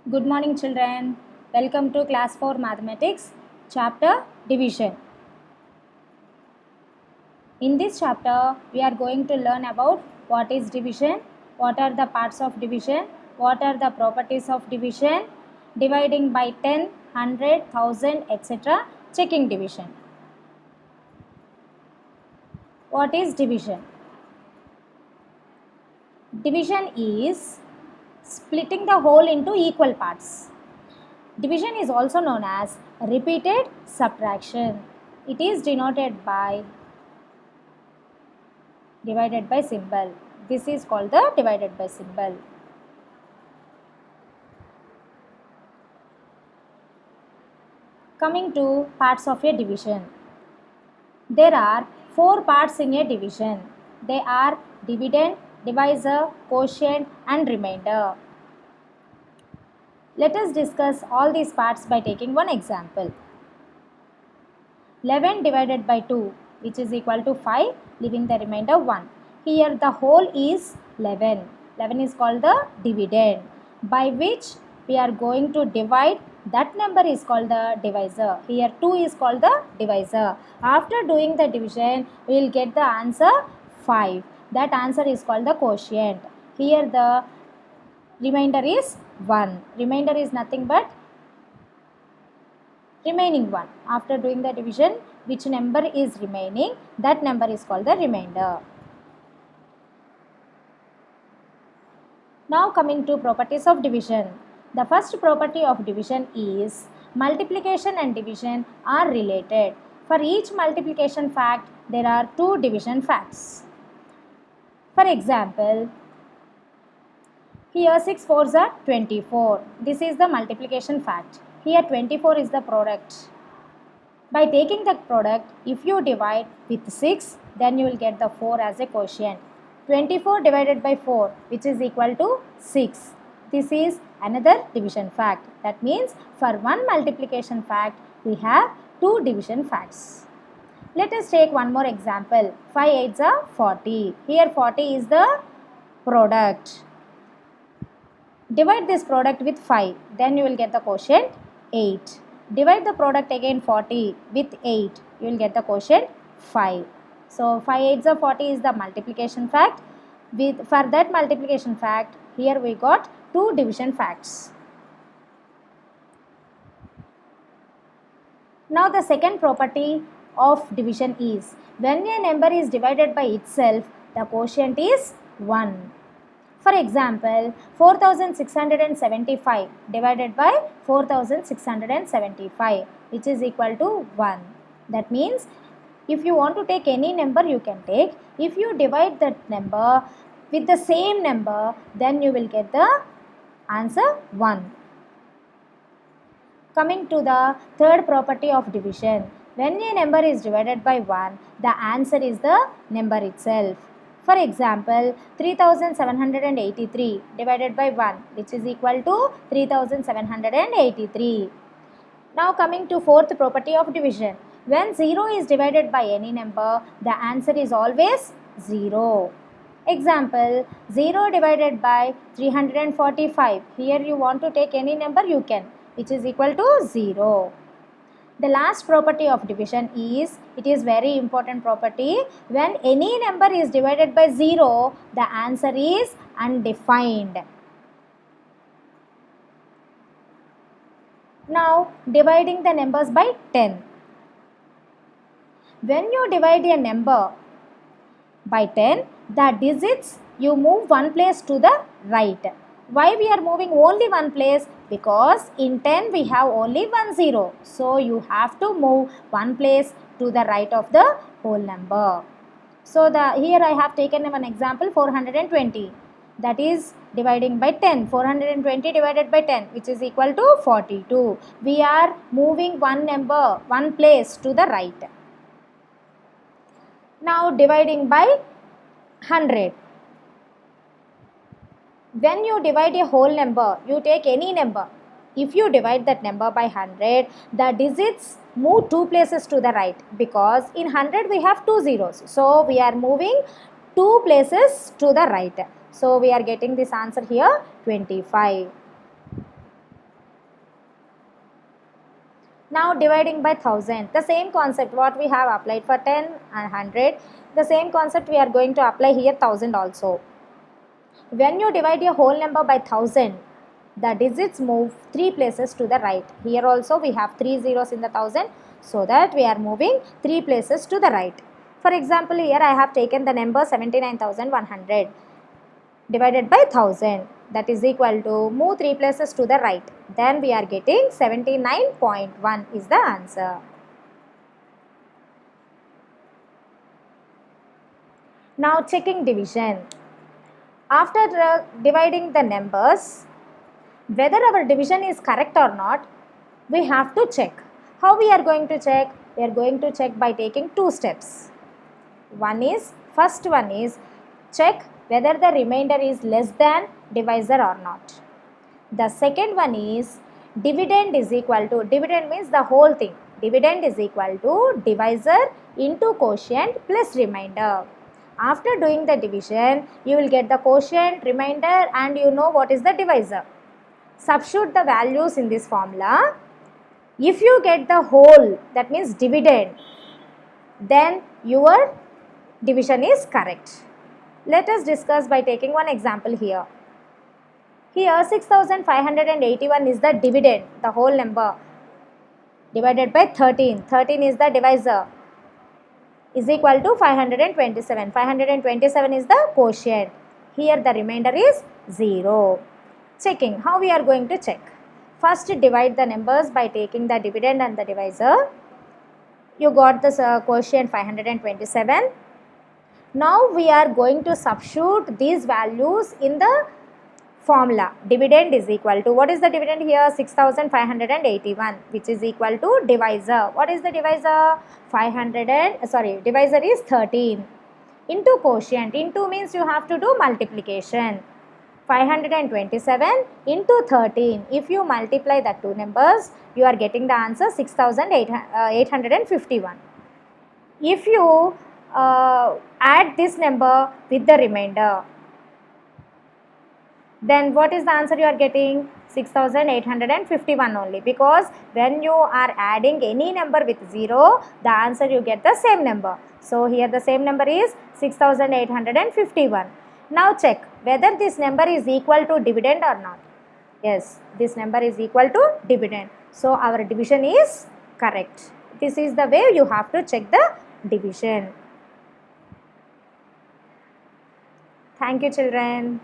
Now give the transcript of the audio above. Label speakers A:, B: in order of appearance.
A: Good morning, children. Welcome to class 4 mathematics, chapter division. In this chapter, we are going to learn about what is division, what are the parts of division, what are the properties of division, dividing by 10, 100, 1000, etc., checking division. What is division? Division is splitting the whole into equal parts. Division is also known as repeated subtraction. It is denoted by divided by symbol. This is called the divided by symbol. Coming to parts of a division. There are 4 parts in a division. They are dividend, divisor, quotient and remainder. Let us discuss all these parts by taking one example. 11 divided by 2, which is equal to 5, leaving the remainder 1. Here the whole is 11. 11 is called the dividend, by which we are going to divide. That number is called the divisor. Here 2 is called the divisor. After doing the division, we will get the answer 5. That answer is called the quotient. Here the remainder is 1. Remainder is nothing but remaining one. After doing the division, which number is remaining, that number is called the remainder. Now coming to properties of division. The first property of division is multiplication and division are related. For each multiplication fact, there are 2 division facts. For example, here 6 4s are 24. This is the multiplication fact. Here 24 is the product. By taking the product, if you divide with 6, then you will get the 4 as a quotient. 24 divided by 4, which is equal to 6. This is another division fact. That means for one multiplication fact, we have 2 division facts. Let us take one more example. 5 8s are 40. Here 40 is the product. Divide this product with 5, then you will get the quotient 8. Divide the product again 40 with 8, you will get the quotient 5. So 5 8s are 40 is the multiplication fact. For that multiplication fact, here we got 2 division facts. Now the second property of division is when a number is divided by itself, the quotient is 1. For example, 4675 divided by 4675, which is equal to 1. That means if you want to take any number, you can take. If you divide that number with the same number, then you will get the answer 1. Coming to the third property of division. When a number is divided by 1, the answer is the number itself. For example, 3783 divided by 1, which is equal to 3783. Now coming to fourth property of division. When 0 is divided by any number, the answer is always 0. Example, 0 divided by 345. Here you want to take any number, you can, which is equal to 0. The last property of division is, it is very important property, when any number is divided by 0, the answer is undefined. Now dividing the numbers by 10. When you divide a number by 10, the digits you move one place to the right. Why we are moving only one place? Because in 10 we have only one 0. So you have to move one place to the right of the whole number. So here I have taken one example, 420. That is dividing by 10. 420 divided by 10, which is equal to 42. We are moving one number, one place to the right. Now dividing by 100. When you divide a whole number, you take any number. If you divide that number by 100, the digits move 2 places to the right, because in 100 we have 2 zeros. So we are moving 2 places to the right. So we are getting this answer here 25. Now dividing by 1000, the same concept what we have applied for 10 and 100, the same concept we are going to apply here 1000 also. When you divide a whole number by 1000, the digits move 3 places to the right. Here also we have 3 zeros in the 1000, so that we are moving 3 places to the right. For example, here I have taken the number 79,100 divided by 1000, that is equal to move 3 places to the right. Then we are getting 79.1 is the answer. Now checking division. After dividing the numbers, whether our division is correct or not, we have to check. How we are going to check? We are going to check by taking two steps. First one is check whether the remainder is less than divisor or not. The second one is dividend is equal to, dividend means the whole thing. Dividend is equal to divisor into quotient plus remainder. After doing the division, you will get the quotient, remainder, and you know what is the divisor. Substitute the values in this formula. If you get the whole, that means dividend, then your division is correct. Let us discuss by taking one example here. Here 6581 is the dividend, the whole number, divided by 13. 13 is the divisor, is equal to 527. 527 is the quotient. Here the remainder is 0. Checking. How we are going to check? First divide the numbers by taking the dividend and the divisor. You got this quotient 527. Now we are going to substitute these values in the formula. Dividend is equal to, what is the dividend here? 6581, which is equal to divisor. What is the divisor? Divisor is 13 into quotient. Into means you have to do multiplication. 527 into 13. If you multiply the two numbers, you are getting the answer 6851. If you add this number with the remainder, then what is the answer you are getting? 6851 only, because when you are adding any number with 0, the answer you get the same number. So here the same number is 6851. Now check whether this number is equal to dividend or not. Yes, this number is equal to dividend. So our division is correct. This is the way you have to check the division. Thank you, children.